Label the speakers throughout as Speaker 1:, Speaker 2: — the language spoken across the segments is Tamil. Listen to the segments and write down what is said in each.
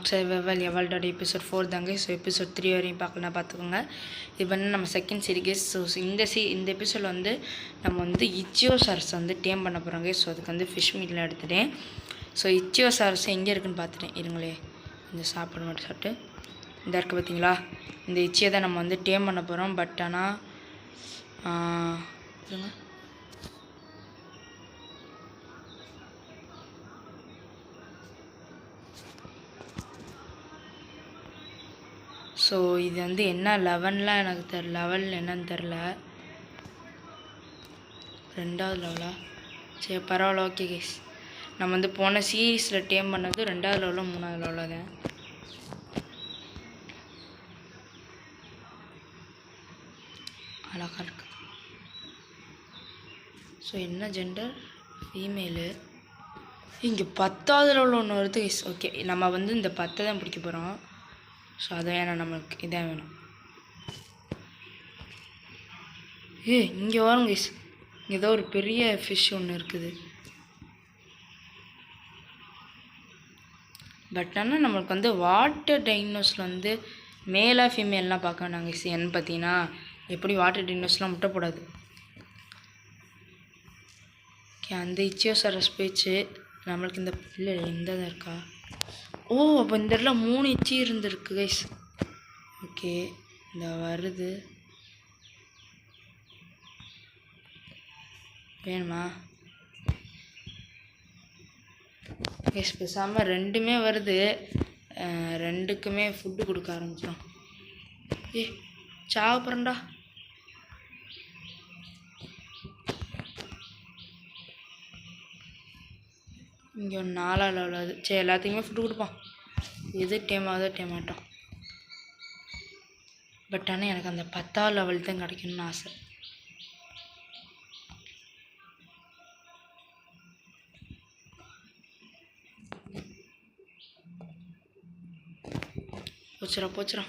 Speaker 1: நாட் சர்வைவல் எவல்டோட எபிசோட் 4 தாங்க. ஸோ எபிசோட் 3 வரையும் பார்க்கலாம், பார்த்துக்கோங்க. இது வந்து நம்ம செகண்ட் சீரிஸ். ஸோ இந்த எபிசோட் வந்து நம்ம வந்து இச்சியோசாரஸ் வந்து டேம் பண்ண போகிறாங்க. ஸோ அதுக்கு வந்து ஃபிஷ் மீட்டில் எடுத்துட்டேன். ஸோ இச்சியோசாரஸ் எங்கே இருக்குதுன்னு பார்த்துட்டேன். இருங்களே, இந்த சாப்பாடு மட்டும் சாப்பிட்டு இந்த இருக்குது பார்த்தீங்களா, இந்த இச்சியை தான் நம்ம வந்து டேம் பண்ண போகிறோம். பட் ஆனால் ஸோ இது வந்து என்ன லெவன்லாம் எனக்கு தெரில, லெவல் என்னன்னு தெரில. 2வது லெவலா? சரி பரவாயில்ல, ஓகே கைஸ். நம்ம வந்து போன சீரீஸில் டேம் பண்ணது 2வது லெவலில் 3வது லெவலில் தான். அழகாக இருக்கு. ஸோ என்ன ஜெண்டர்? ஃபீமேலு. இங்கே 10வது லெவலில் ஒன்று வருது கைஸ். ஓகே, நம்ம வந்து இந்த 10 தான் பிடிக்க போகிறோம். ஸோ அது வேணாம், நம்மளுக்கு இதான் வேணும். இங்கே வரும் கைஸ், இங்கே ஏதோ ஒரு பெரிய ஃபிஷ் ஒன்று இருக்குது. பட் ஆனால் நம்மளுக்கு வந்து வாட்டர் டைனோஸில் வந்து மேலாக ஃபீமேல்லாம் பார்க்க வேணாம் கைஸ். என்ன பார்த்தீங்கன்னா, எப்படி வாட்டர் டைனோஸ்லாம் முட்டை போடாது. ஓகே, அந்த இச்சியோசாரஸ் போயிடுச்சு. நம்மளுக்கு இந்த இல்லை இந்த தான் இருக்கா? ஓ, அப்போ இந்த இடத்துல 3 இச்சி இருந்துருக்கு கைஸ். ஓகே, இந்த வருது. வேணுமா கைஸ்? பேசாமல் 2மே வருது, 2க்குமே ஃபுட்டு கொடுக்க ஆரம்பிச்சிடும். சாப்பிட்றேன்டா. இங்கே ஒரு 4வது லெவல் அது. சரி, எல்லாத்தையுமே ஃபுட்டு கொடுப்போம். எது டேம் ஆகுதோ டேம் ஆகட்டும். பட் ஆனால் எனக்கு அந்த 10வது லெவல் தான் கிடைக்கணும்னு ஆசை. போச்சுரா.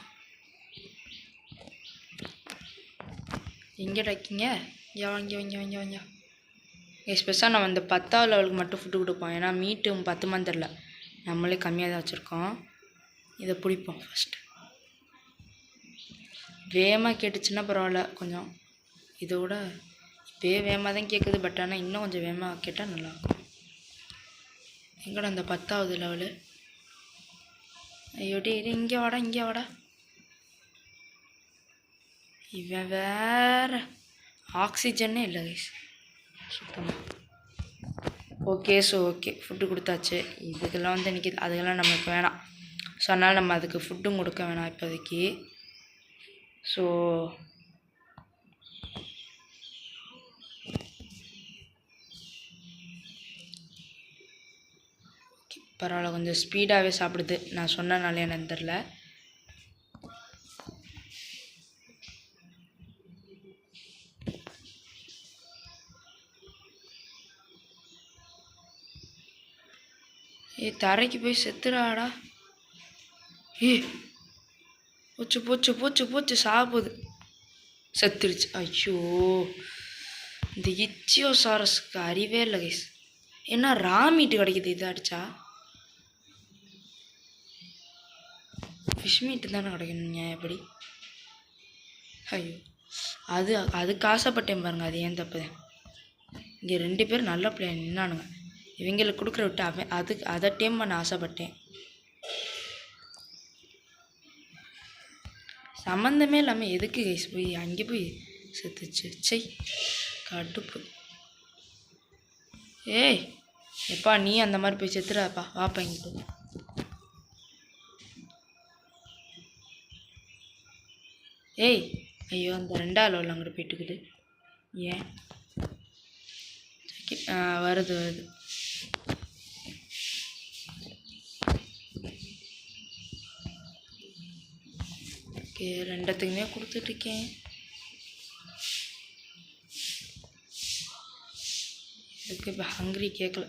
Speaker 1: எங்கே டைக்கிங்க? இங்கே வாங்க. எஸ்பெஷலாக நம்ம இந்த 10வது லெவலுக்கு மட்டும் ஃபுட்டு கொடுப்போம். ஏன்னா மீட்டு 10 மந்த் தெரில, நம்மளே கம்மியாக தான் வச்சுருக்கோம். இதை பிடிப்போம் ஃபஸ்ட்டு. வேகமாக கேட்டுச்சுன்னா பரவாயில்ல, கொஞ்சம் இதோட இப்போயே வேகமாக தான் கேட்குது. பட் ஆனால் இன்னும் கொஞ்சம் வேகமாக கேட்டால் நல்லாயிருக்கும். எங்கடா அந்த 10வது லெவலு? ஐயோடி, இது இங்கே வாடா. இவன் வேறு ஆக்சிஜன்னே இல்லை கைஸ் சுத்தமாக. ஓகே, ஸோ ஓகே, ஃபுட்டு கொடுத்தாச்சு. இதுக்கெல்லாம் வந்து நிற்கிது, அதுக்கெல்லாம் நம்மளுக்கு வேணாம். ஸோ அதனால் நம்ம அதுக்கு ஃபுட்டும் கொடுக்க வேணாம் இப்போதைக்கு. ஸோ பரவாயில்ல, கொஞ்சம் ஸ்பீடாகவே சாப்பிடுது. நான் சொன்னனாலே என்னன்னு தெரில. தரைக்கு போய் செத்துடாடா. போச்சு சாப்பிடுது. செத்துருச்சு. ஐயோ, இந்த இச்சியோசாரஸ்க்கு அறிவே இல்லை கைஸ். என்ன மீட்டு கிடைக்குது இது அடிச்சா? ஃபிஷ் மீட்டு தானே கிடைக்கணுங்க எப்படி? ஐயோ, அதுக்கு ஆசைப்பட்டேன் பாருங்க. அது ஏன் தப்பு தான். இங்கே 2 பேர் நல்ல பிள்ளைங்க நின்னானுங்க. இவங்களுக்கு கொடுக்குற விட்டு அதை டேம் பண்ண ஆசைப்பட்டேன். சம்மந்தமே இல்லாமல் எதுக்கு கைஸ் போய் அங்கே போய் செத்துச்சு? சை, கடுப்பு. எப்பா நீ அந்த மாதிரி போய் செத்துடாப்பா, வாப்பா இங்கிட்டு. ஐயோ, அந்த 2வது லெவலில் அங்கிட்டு போயிட்டுக்குது. ஏன் வருது. ஓகே, 2த்துக்குமே கொடுத்துட்ருக்கேன். இதுக்கு இப்போ ஹங்க்ரி கேட்கல.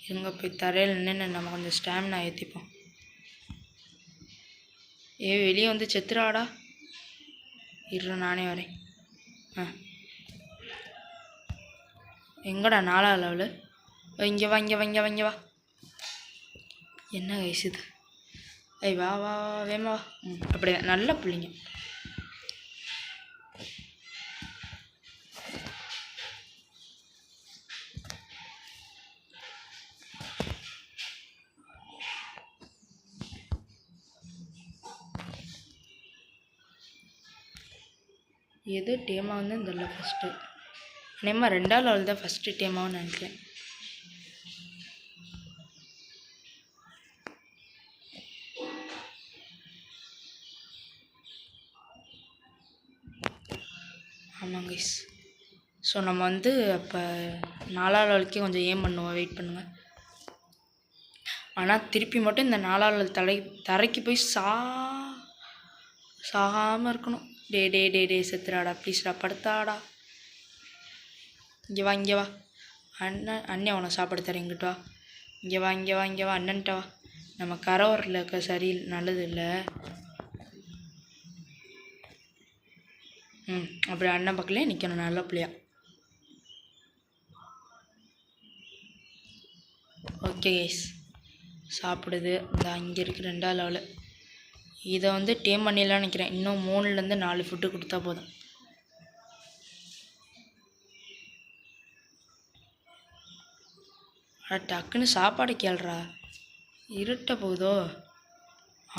Speaker 1: இவங்க போய் தரையில் நின்று நம்ம கொஞ்சம் ஸ்டாமினா ஏற்றிப்போம். வெளியே வந்து செத்துறாடா. நானே வரேன். எங்கடா 4வது லெவலு? இங்கே வா. என்ன கைஸ் இது? ஏய் வா வா வா வேமா வா. அப்படியே நல்ல பிள்ளைங்க. எது டேமா வந்து இந்த ஃபஸ்ட்டு நேமா 2வது லெவல் தான் ஃபஸ்ட்டு டேமாவும் நினைக்கிறேன். ஆமாம் கைஸ். ஸோ நம்ம வந்து அப்போ 4வது லெவலுக்கே கொஞ்சம் ஏம் பண்ணுவோம். வெயிட் பண்ணுங்கள். ஆனால் திருப்பி மட்டும் இந்த 4வது லெவல் தரைக்கு போய் சாகாமல் இருக்கணும். டே செத்துறாடா ப்ளீஸ்டா படுத்தாடா. இங்கே வா இங்கே வா அண்ணன் உன சாப்பாடு தரேன். இங்கிட்ட வா. இங்கே வா அண்ணன்ட்ட வா. நம்ம கரோரில் இருக்க சரி நல்லது இல்லை. அப்படி அண்ணன் பக்கத்துலேயே நிற்கணும் நல்ல பிள்ளையா. ஓகே கைஸ் சாப்பிடுது. இந்த அங்கே இருக்குது 2வது லெவலு. இதை வந்து டேம் பண்ணிடலான்னு நினைக்கிறேன். இன்னும் 3லேருந்து 4 ஃபுட்டு கொடுத்தா போதும். டக்குன்னு சாப்பாடு கேள்றா. இருட்ட போகுதோ?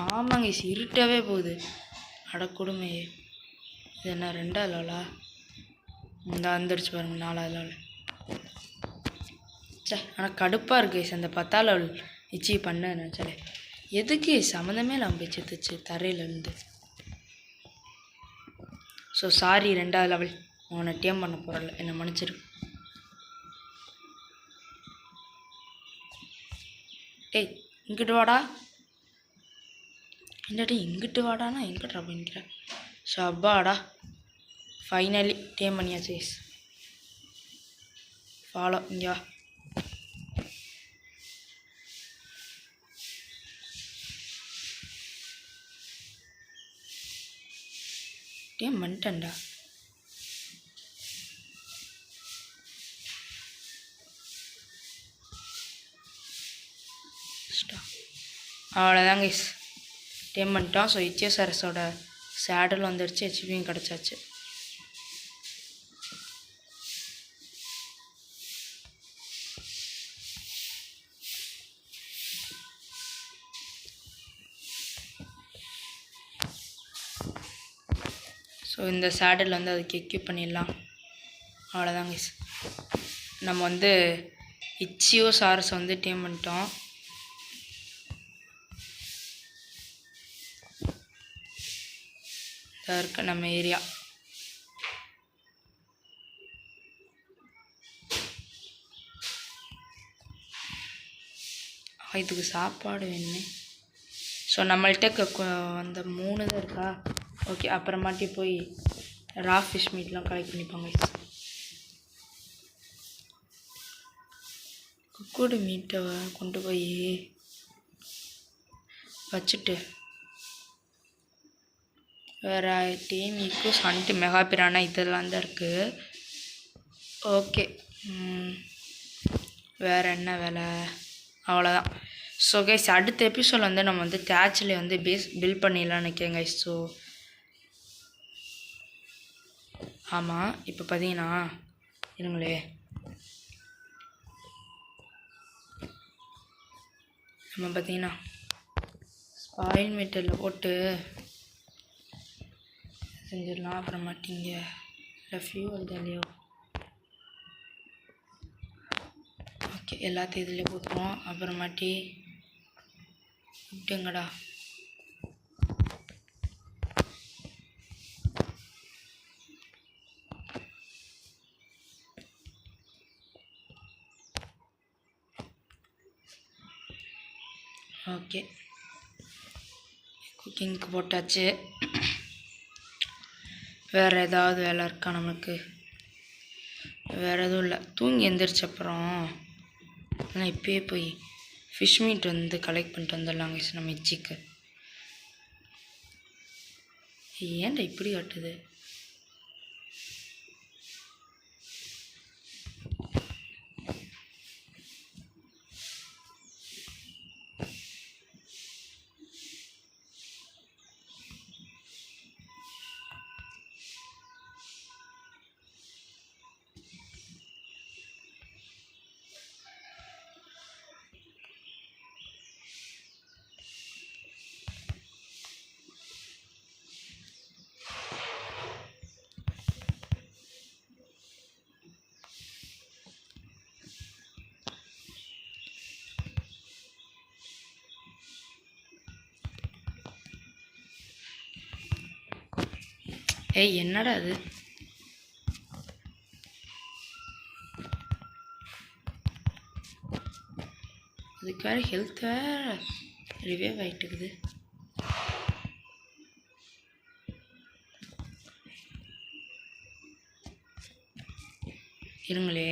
Speaker 1: ஆமாங்க கைஸ் இருட்டவே போகுது. அட கொடுமையே. இது என்ன 2வது லெவலா? இந்த வந்துடுச்சு பாருங்க 4வது லெவல். சே ஆனால் கடுப்பாக இருக்குது கைஸ் அந்த 10வது லெவல் அச்சீவ் பண்ண நினச்சாலே. எதுக்கு சம்மந்தமே இல்லாமல் போய் செத்துச்சு தரையிலேருந்து. ஸோ சாரி 2வது லெவல் உன்னை டேம் பண்ண போகிறல, என்னை மன்னிச்சிரு. டேய் இங்கிட்டு வாடா. என்னடி இங்கிட்டு வாடானா எங்கிட்ட பண்ணிக்கிறேன். ஷப்பாடா ஃபைனலி டேம் பண்ணியாச்சு கைஸ். ஃபாலோ இங்கே வா. டேம் பண்ணிட்டேன்டா. அவ்வளோதான் கைஸ் டேம் பண்ணிட்டோம். ஸோ இச்சியோசாரஸோட சேடல் வந்துடுச்சு. ஹெச்பியும் கிடச்சாச்சு. ஸோ இந்த சேடல் வந்து அதுக்கு எக்யூப் பண்ணிடலாம். அவ்வளோதான் கைஸ் நம்ம வந்து இச்சியோசாரஸ் வந்து டேம் பண்ணிட்டோம். இருக்க நம்ம ஏரியா. இதுக்கு சாப்பாடு வேணுமே. ஸோ நம்மள்கிட்ட அந்த 3 தான் இருக்கா. ஓகே அப்புறமாட்டி போய் ரா ஃபிஷ் மீட்லாம் கலெக்ட் பண்ணிப்பாங்க. குக்குடு மீட்டை கொண்டு போய் வச்சுட்டு வேறு டீம் ஈக்குஸ் வந்துட்டு மெகா பிரானா இதெல்லாம் தான் இருக்குது. ஓகே வேறு என்ன வேலை? அவ்வளோதான். ஸோ கைஸ் அடுத்த எபிசோட் வந்து நம்ம வந்து கேட்சில் வந்து பில்ட் பண்ணிடலான்னு நினைக்கிறேன் கைஸ். ஸோ ஆமாம் இப்போ பார்த்தீங்கன்னா இருங்களே நம்ம பார்த்தீங்கன்னா ஸ்பாயில் மீட்டரில் போட்டு செஞ்சிடலாம். அப்புறமாட்டிங்க இல்லை ஃபியூவல் இல்லையோ. ஓகே எல்லாத்தையும் இதில் போட்டுருவோம். அப்புறமாட்டி விட்டுங்கடா. ஓகே குக்கிங்க்கு போட்டாச்சு. வேறு ஏதாவது வேலை இருக்கா நமக்கு? வேறு எதுவும் இல்லை. தூங்கி எந்திரிச்ச அப்புறம் ஆனால் இப்போயே போய் ஃபிஷ் மீட் வந்து கலெக்ட் பண்ணிட்டு வந்துடலாங்க நம்ம இச்சிக்கு. ஏன்டா இப்படி காட்டுது? ஏய் என்னடா அது? அதுக்கு வேறு ஹெல்த் வேறு ரிவைவ் ஆகிட்டுக்குது. இருங்களே,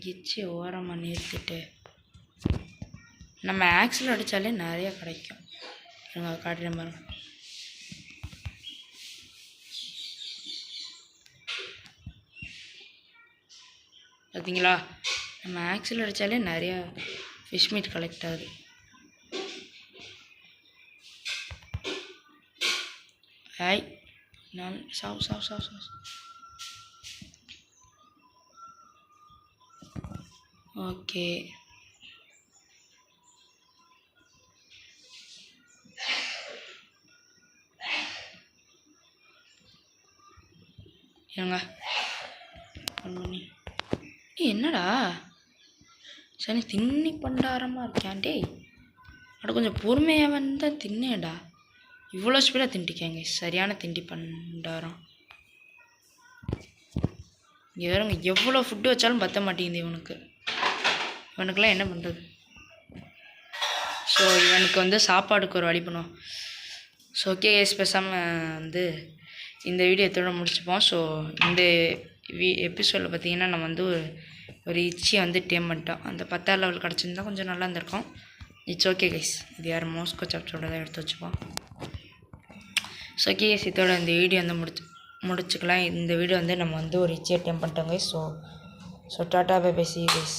Speaker 1: கிச்சு ஓரமாக நிறுத்திட்டு நம்ம ஆக்சில் அடித்தாலே நிறைய கிடைக்கும். இருங்க காட்டுறேன் பாருங்க. பார்த்தீங்களா, நம்ம ஆக்சில் அடித்தாலே நிறையா ஃபிஷ் மீட் கலெக்ட் ஆகுது. ஹாய், நான் சாவு. ஓகே, ஏங்க என்னடா சரி தின்னி பண்டாரமாக இருக்கேன். டேய் அட கொஞ்சம் பொறுமையாக வந்தால் தின்னேடா. இவ்வளோ ஸ்பீடாக திண்டிக்காங்க. சரியான திண்டி பண்டாரம். இங்கே வேறுங்க எவ்வளோ ஃபுட்டு வச்சாலும் பற்ற மாட்டேங்குது இவனுக்கெல்லாம் என்ன பண்ணுறது? ஸோ இவனுக்கு வந்து சாப்பாடுக்கு ஒரு வழி பண்ணுவோம். ஸோ ஓகே கேஸ், பேசாமல் இந்த வீடியோ எத்தோட முடிச்சுப்போம். ஸோ இந்த எபிசோடில் பார்த்தீங்கன்னா நம்ம ஒரு இச்சியை டேம் பண்ணிட்டோம். அந்த 10ஆம் லெவல் கிடச்சிருந்தா கொஞ்சம் நல்லா இருந்திருக்கும். இட்ஸ் ஓகே கைஸ், இது யார் மோஸ்கோ சாப்டரோட தான் எடுத்து வச்சுப்போம். ஸோ ஓகே கைஸ், இதோட இந்த வீடியோ முடிச்சுக்கலாம். இந்த வீடியோ நம்ம ஒரு இச்சியை டேம் பண்ணிட்டோம் guys. So tata bye bye, see you guys.